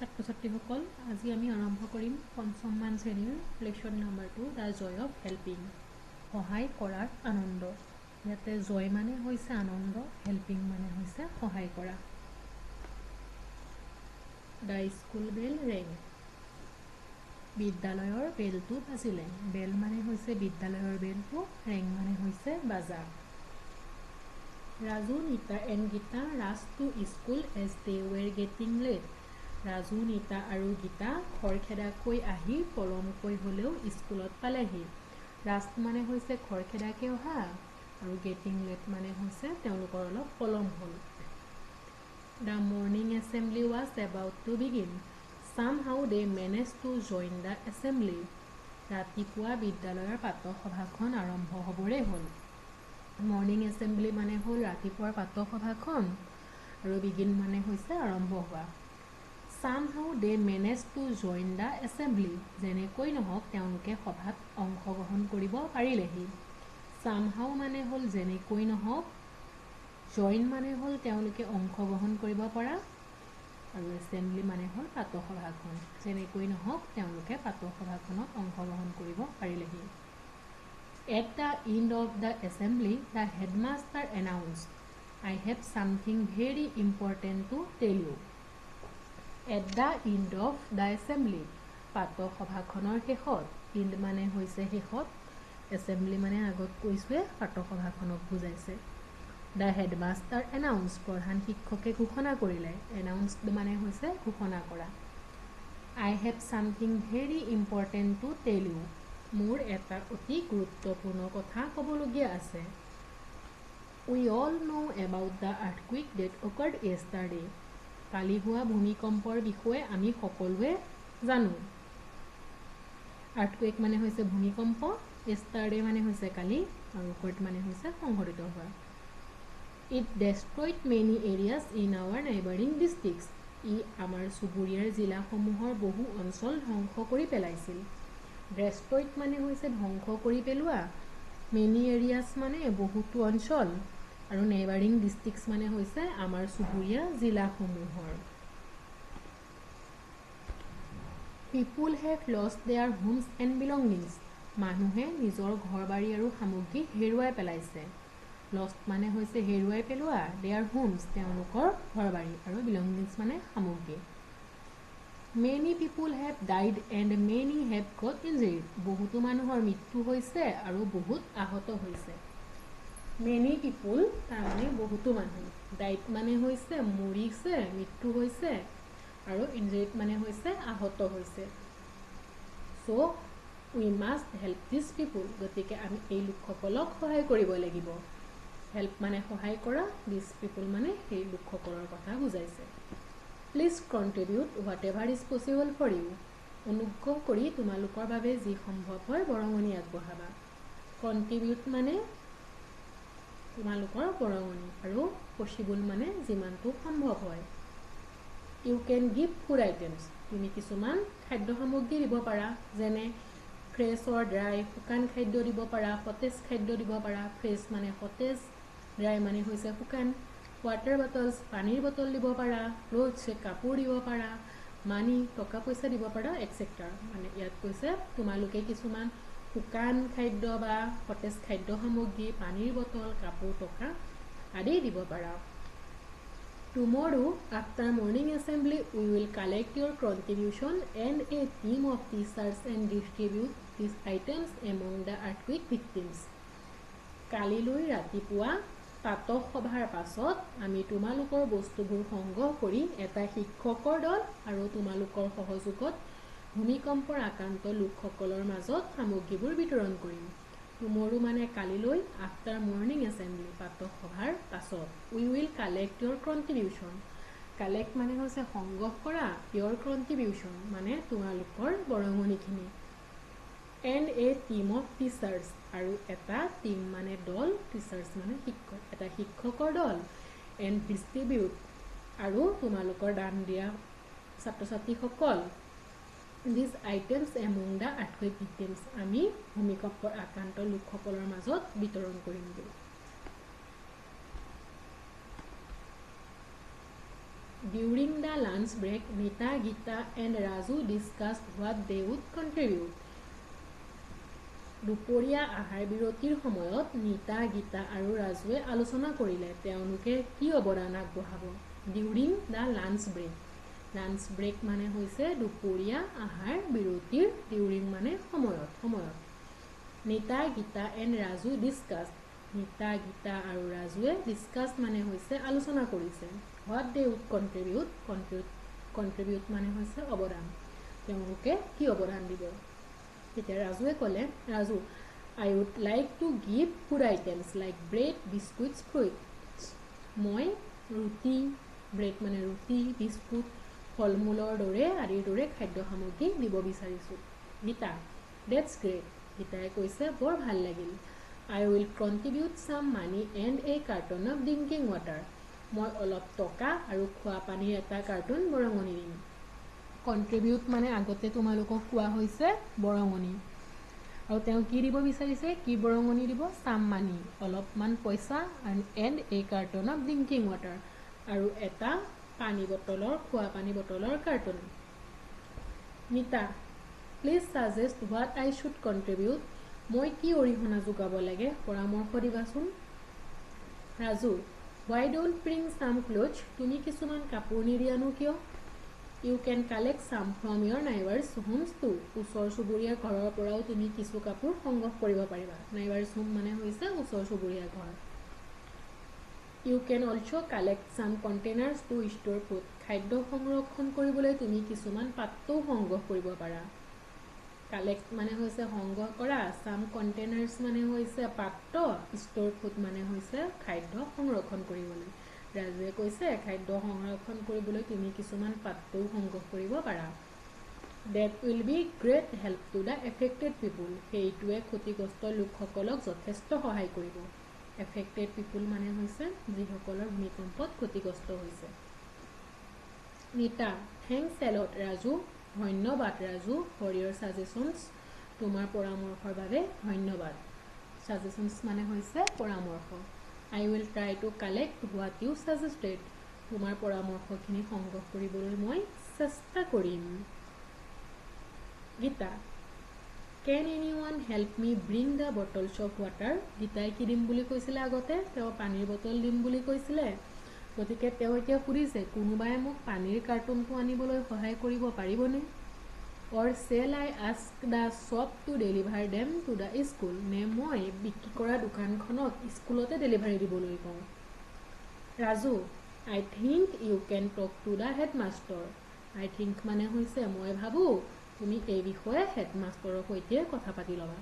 ছাত্ৰ ছাত্ৰীসকল আজি আমি আৰম্ভ কৰিম পঞ্চম মান শ্ৰেণীৰ lecture number 2 the joy of helping সহায় কৰাৰ আনন্দ ইয়াতে জয় মানে হৈছে আনন্দ হেল্পিং মানে হৈছে সহায় কৰা দা স্কুল বেল ৰেং বিদ্যালয়ৰ বেলটো বাজিলে বেল মানে হৈছে বিদ্যালয়ৰ বেলটো ৰেং মানে হৈছে বাজা Raju, Nita and Gita rushed to school as they were getting late. Raju, Nita আৰু গীতা খৰখেদাকৈ আহি পলমকৈ হ'লেও স্কুলত পালেহি ৰাষ্ট মানে হৈছে খৰখেদাকৈ অহা আৰু গেটিং লেট মানে হৈছে তেওঁলোকৰ অলপ পলম হ'ল The morning assembly was about to begin. Somehow they managed to join the assembly. ৰাতিপুৱা বিদ্যালয়ৰ প্ৰাতঃ সভাখন আৰম্ভ হ'বৰে হ'ল মৰ্নিং এছেম্বলি মানে হ'ল ৰাতিপুৱাৰ প্ৰাতঃ সভাখন আৰু বিগিন মানে হৈছে আৰম্ভ হোৱা Somehow they managed to join the assembly যেনেকৈ নহওক তেওঁলোকে সভাত অংশগ্ৰহণ কৰিব পাৰিলেহি Somehow মানে হ'ল যেনেকৈ নহওক join মানে হ'ল তেওঁলোকে অংশগ্ৰহণ কৰিব পৰা আৰু এছেম্বলি মানে হ'ল প্ৰাতঃ সভাখন যেনেকৈ নহওক তেওঁলোকে প্ৰাতঃ সভাখনত অংশগ্ৰহণ কৰিব পাৰিলেহি At the end of the assembly, the headmaster announced, I have something very important to tell you. At the end of the assembly, প্ৰাতঃ সভাখনৰ শেষত end মানে হৈছে শেষত assembly মানে আগত কৈছে প্ৰাতঃ সভাখনক বুজাইছে The headmaster announced প্ৰধান শিক্ষকে ঘোষণা কৰিলে announced মানে হৈছে ঘোষণা কৰা I have something very important to tell you. মোৰ এটা অতি গুৰুত্বপূৰ্ণ কথা ক'বলগীয়া আছে We all know about the earthquake that occurred yesterday. কালি হোৱা ভূমিকম্পৰ বিষয়ে আমি সকলোৱে জানো earthquake মানে হৈছে ভূমিকম্প yesterday মানে হৈছে কালি আৰু occurred মানে হৈছে সংঘটিত হোৱা It destroyed many areas in our neighboring districts. ই আমাৰ চুবুৰীয়াৰ জিলাসমূহৰ বহু অঞ্চল ধ্বংস কৰি পেলাইছিল Destroyed মানে হৈছে ধ্বংস কৰি পেলোৱা many areas মানে বহুতো অঞ্চল আৰু neighboring districts মানে হৈছে আমাৰ চুবুৰীয়া জিলাসমূহৰ People have lost their homes and belongings. মানুহে নিজৰ ঘৰবাৰী আৰু সামগ্ৰী হেৰুৱাই পেলাইছে Lost মানে হৈছে হেৰুৱাই পেলোৱা their homes তেওঁলোকৰ ঘৰবাৰী আৰু belongings মানে সামগ্ৰী Many people have died and many have got injured. বহুতো মানুহৰ মৃত্যু হৈছে আৰু বহুত আহত হৈছে Many people তাৰমানে বহুতো মানুহ died মানে হৈছে মৰিছে মৃত্যু হৈছে আৰু injured মানে হৈছে আহত হৈছে So we must help these people. গতিকে আমি এই লোকসকলক সহায় কৰিব লাগিব Help মানে সহায় কৰা these people মানে এই লোকসকলৰ কথা বুজাইছে Please contribute whatever is possible for you. অনুগ্ৰহ কৰি তোমালোকৰ বাবে যি সম্ভৱ হয় বৰঙনি আগবঢ়াবা Contribute মানে তোমালোকৰ বৰঙনি আৰু possible মানে যিমানটো সম্ভৱ হয় You can give food items. তুমি কিছুমান খাদ্য সামগ্ৰী দিব পাৰা যেনে fresh or dry শুকান খাদ্য দিব পাৰা সতেজ খাদ্য দিব পাৰা fresh মানে সতেজ dry মানে হৈছে শুকান Water bottles পানীৰ বটল দিব পাৰা clothes কাপোৰ দিব পাৰা মানি টকা পইচা দিব পাৰা etc. মানে ইয়াত কৈছে তোমালোকে কিছুমান শুকান খাদ্য বা সতেজ খাদ্য সামগ্ৰী পানীৰ বটল কাপোৰ টকা আদি দিব পাৰা Tomorrow after morning assembly we will collect your contribution and a team of teachers and distribute these items among the earthquake victims কালিলৈ ৰাতিপুৱা প্ৰাতঃ সভাৰ পাছত আমি তোমালোকৰ বস্তুবোৰ সংগ্ৰহ কৰি এটা শিক্ষকৰ দল আৰু তোমালোকৰ সহযোগত ভূমিকম্পৰ আক্ৰান্ত লোকসকলৰ মাজত সামগ্ৰীবোৰ বিতৰণ কৰিম Tomorrow মানে কালিলৈ after morning assembly প্ৰাতঃ সভাৰ পাছত we will collect your contribution collect মানে হৈছে সংগ্ৰহ কৰা your contribution মানে তোমালোকৰ বৰঙনিখিনি and a team of teachers আৰু এটা টিম মানে দল teachers মানে শিক্ষক এটা শিক্ষকৰ দল and distribute আৰু তোমালোকৰ দান দিয়া ছাত্ৰ ছাত্ৰীসকল these items among the earthquake victims আমি ভূমিকম্পৰ আক্ৰান্ত লোকসকলৰ মাজত বিতৰণ কৰিম During the lunch break, Nita, Gita and Raju discussed what they would contribute. দুপৰীয়া আহাৰ বিৰতিৰ সময়ত নিতা গীতা আৰু ৰাজুৱে আলোচনা কৰিলে তেওঁলোকে কি অৱদান আগবঢ়াব ডিউৰিং দা লাঞ্চ ব্ৰেক লাঞ্চ ব্ৰেক মানে হৈছে দুপৰীয়া আহাৰ বিৰতিৰ ডিউৰিং মানে সময়ত নিতা গীতা এণ্ড ৰাজু ডিছকাছ নিতা গীতা আৰু ৰাজুৱে ডিছকাছ মানে হৈছে আলোচনা কৰিছে হোৱাট দে উড কণ্ট্ৰিবিউট মানে হৈছে অৱদান তেওঁলোকে কি অৱদান দিব তেতিয়া ৰাজুৱে ক'লে Raju I would like to give food items like bread, biscuits, fruits. মই ৰুটি ব্ৰেড মানে ৰুটি বিস্কুট ফলমূলৰ দৰে আদিৰ দৰে খাদ্য সামগ্ৰী দিব বিচাৰিছোঁ গীতা that's great গীতাই কৈছে বৰ ভাল লাগিল I will contribute some money and a carton of drinking water মই অলপ টকা আৰু খোৱা পানীৰ এটা কাৰ্টুন বৰঙণি দিম কণ্ট্ৰিবিউট মানে আগতে তোমালোকক কোৱা হৈছে বৰঙণি আৰু তেওঁ কি দিব বিচাৰিছে কি বৰঙণি দিব সাম মানি অলপমান পইচা and A carton of drinking water আৰু এটা পানী বটলৰ খোৱা পানী বটলৰ কাৰ্টুন নিতা please suggest what I should contribute মই কি অৰিহণা যোগাব লাগে পৰামৰ্শ দিবাচোন Raju why don't bring some clothes তুমি কিছুমান কাপোৰ নিদিয়ানো কিয় You can collect some from your neighbors' homes too. ওচৰ চুবুৰীয়া ঘৰৰ পৰাও তুমি কিছু কাপোৰ সংগ্ৰহ কৰিব পাৰিবা neighbors' home মানে হৈছে ওচৰ চুবুৰীয়া ঘৰ You can also collect some containers to store food. খাদ্য সংৰক্ষণ কৰিবলৈ তুমি কিছুমান পাত্ৰও সংগ্ৰহ কৰিব পাৰা collect মানে হৈছে সংগ্ৰহ কৰা some containers মানে হৈছে পাত্ৰ store food মানে হৈছে খাদ্য সংৰক্ষণ কৰিবলৈ ৰাজুৱে কৈছে খাদ্য সংৰক্ষণ কৰিবলৈ তুমি কিছুমান পাত্ৰও সংগ্ৰহ কৰিব পাৰা That will be great help to the affected people সেইটোৱে ক্ষতিগ্ৰস্ত লোকসকলক যথেষ্ট সহায় কৰিব affected people মানে হৈছে যিসকলৰ ভূমিকম্পত ক্ষতিগ্ৰস্ত হৈছে নিতা thanks a lot ৰাজু ধন্যবাদ ৰাজু for your suggestions তোমাৰ পৰামৰ্শৰ বাবে ধন্যবাদ suggestions মানে হৈছে পৰামৰ্শ I will try to collect what you suggested. তোমাৰ পৰামৰ্শখিনি সংগ্ৰহ কৰিবলৈ মই চেষ্টা কৰিম। Gita Can anyone help me bring the bottles of water? গীতাই কি দিম বুলি কৈছিলে আগতে তেওঁ পানীৰ বটল দিম বুলি কৈছিলে গতিকে তেওঁ এতিয়া সুধিছে কোনোবাই মোক পানীৰ কাৰ্টুনটো আনিবলৈ সহায় কৰিব পাৰিবনে Or shall I ask the shop to deliver them to the school? নে মই বিক্ৰী কৰা দোকানখনক স্কুলতে ডেলিভাৰী দিবলৈ কওঁ Raju I think you can talk to the headmaster. I think মানে হৈছে মই ভাবো তুমি এই বিষয়ে হেডমাষ্টাৰৰ সৈতে কথা পাতি লবা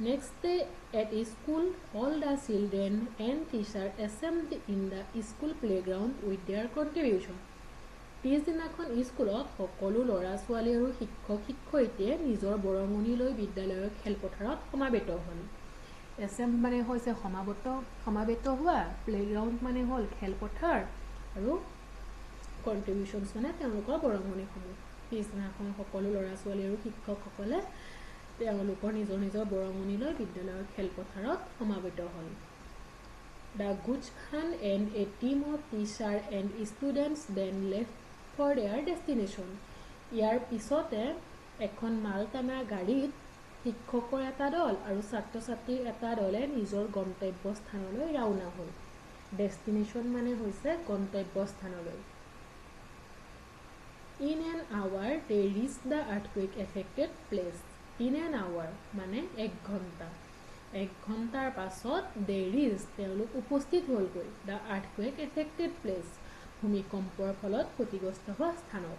Next day at school all the children and teachers assembled in the school playground with their contribution. পিছদিনাখন স্কুলত সকলো ল'ৰা ছোৱালী আৰু শিক্ষক শিক্ষয়িত্ৰীয়ে নিজৰ বৰঙণি লৈ বিদ্যালয়ৰ খেলপথাৰত সমাবেত হ'ল এছেম্বলি মানে হৈছে সমাবেত হোৱা প্লেগ্ৰাউণ্ড মানে হ'ল খেলপথাৰ আৰু কন্ট্ৰিবিউশনছ মানে তেওঁলোকৰ বৰঙণিসমূহ পিছদিনাখন সকলো ল'ৰা ছোৱালী আৰু শিক্ষকসকলে তেওঁলোকৰ নিজৰ বৰঙণি লৈ বিদ্যালয়ৰ খেলপথাৰত সমাবেত হ'ল The goods van and a team of teachers and students then left for their destination. ইয়াৰ পিছতে এখন মালটানা গাড়ীত শিক্ষকৰ এটা দল আৰু ছাত্ৰ-ছাত্ৰীৰ এটা দলে নিজৰ গন্তব্য স্থানলৈ ৰাওনা হ'ল ডেষ্টিনেশ্যন মানে হৈছে গন্তব্য স্থানলৈ In an hour they reached the earthquake affected place. In an hour মানে 1 ঘণ্টা 1 ঘণ্টাৰ পাছত they reached তেওঁলোক উপস্থিত হ'লগৈ the earthquake affected place ভূমিকম্পৰ ফলত ক্ষতিগ্ৰস্ত হোৱা স্থানত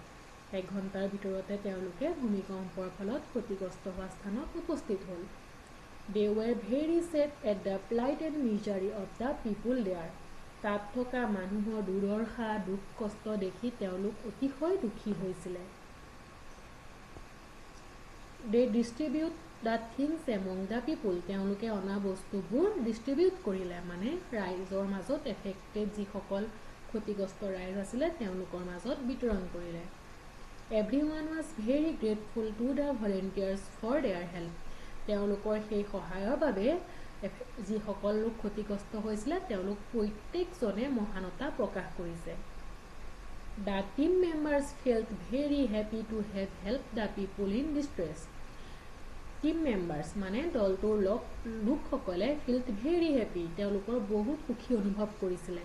1 ঘণ্টাৰ ভিতৰতে তেওঁলোকে ভূমিকম্পৰ ফলত ক্ষতিগ্ৰস্ত হোৱা স্থানত উপস্থিত হ'ল They were very sad at the plight and misery of the people there. তাত থকা মানুহৰ দুৰ্দশা দুখ কষ্ট দেখি তেওঁলোক অতিশয় দুখী হৈছিল They distribute the things among the people. তেওঁলোকে অনা বস্তুবোৰ ডিস্ট্ৰিবিউট কৰিলে মানে ৰাইজৰ মাজত এফেক্টেড যিসকল ক্ষতিগ্ৰস্ত ৰাইজ আছিল তেওঁলোকৰ মাজত বিতৰণ কৰিলে Everyone was very grateful to the volunteers for their help. তেওঁলোকৰ সেই সহায়ৰ বাবে যিসকল লোক ক্ষতিগ্ৰস্ত হৈছিল তেওঁলোক প্ৰত্যেকজনে মহানতা প্ৰকাশ কৰিছে The team members felt very happy to have helped the people in distress. Team members মানে দলটোৰ লোকসকলে felt very happy তেওঁলোকৰ বহুত সুখী অনুভৱ কৰিছিলে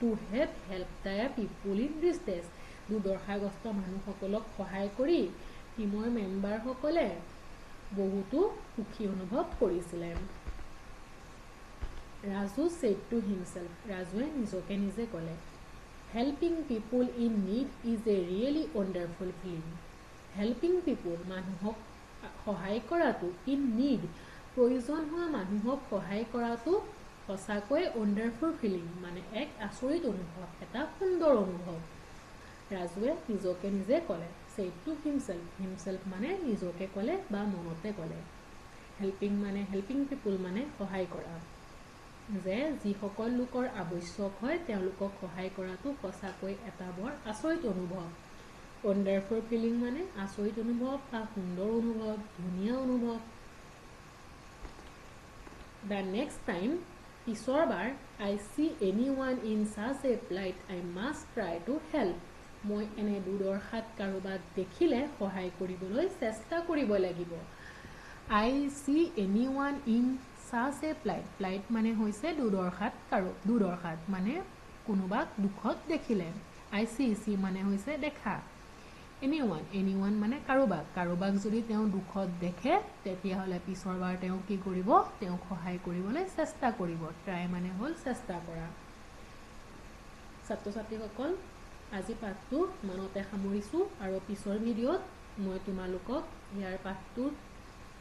to have helped the people in distress দুৰ্দশাগ্ৰস্ত মানুহসকলক সহায় কৰি টিমৰ মেম্বাৰসকলে বহুতো সুখী অনুভৱ কৰিছিলে Raju said to himself ৰাজুৱে নিজকে নিজে ক'লে Helping people in need is a really wonderful feeling. Helping people মানুহক সহায় কৰাটো in need প্ৰয়োজন হোৱা মানুহক সহায় কৰাটো সঁচাকৈ wonderful feeling মানে এক আচৰিত অনুভৱ এটা সুন্দৰ অনুভৱ ৰাজুৱে নিজকে নিজে ক'লে said to himself মানে নিজকে ক'লে বা মনতে ক'লে helping people মানে সহায় কৰা যে যিসকল লোকৰ আৱশ্যক হয় তেওঁলোকক সহায় কৰাটো সঁচাকৈ এটা বৰ আচৰিত অনুভৱ wonderful feeling মানে আচৰিত অনুভৱ বা সুন্দৰ অনুভৱ ধুনীয়া অনুভৱ The next time পিছৰ বাৰ I see anyone in such a plight I must try to help মই এনে দুৰ্দশাত কাৰোবাক দেখিলে সহায় কৰিবলৈ চেষ্টা কৰিব লাগিব I see anyone in such a plight মানে হৈছে দুৰ্দশাত মানে কোনোবাক দুখত দেখিলে I see মানে হৈছে দেখা anyone মানে কাৰোবাক যদি তেওঁ দুখত দেখে তেতিয়া হলে পিছৰ বাৰ তেওঁ কি কৰিব তেওঁ সহায় কৰিবলৈ চেষ্টা কৰিব try মানে হল চেষ্টা কৰা ছাত্ৰ-ছাত্ৰীসকল আজি পাঠটো মনতে সামৰিছো আৰু পিছৰ ভিডিঅত মই তোমালোকক ইয়াৰ পাঠটোত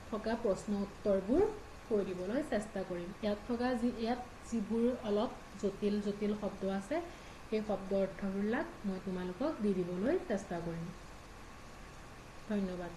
থকা প্ৰশ্ন উত্তৰবোৰ কৈ দিবলৈ চেষ্টা কৰিম ইয়াত যিবোৰ অলপ জটিল শব্দ আছে এই শব্দ অৰ্থবিলাক মই তোমালোকক দি দিবলৈ চেষ্টা কৰিম ধন্যবাদ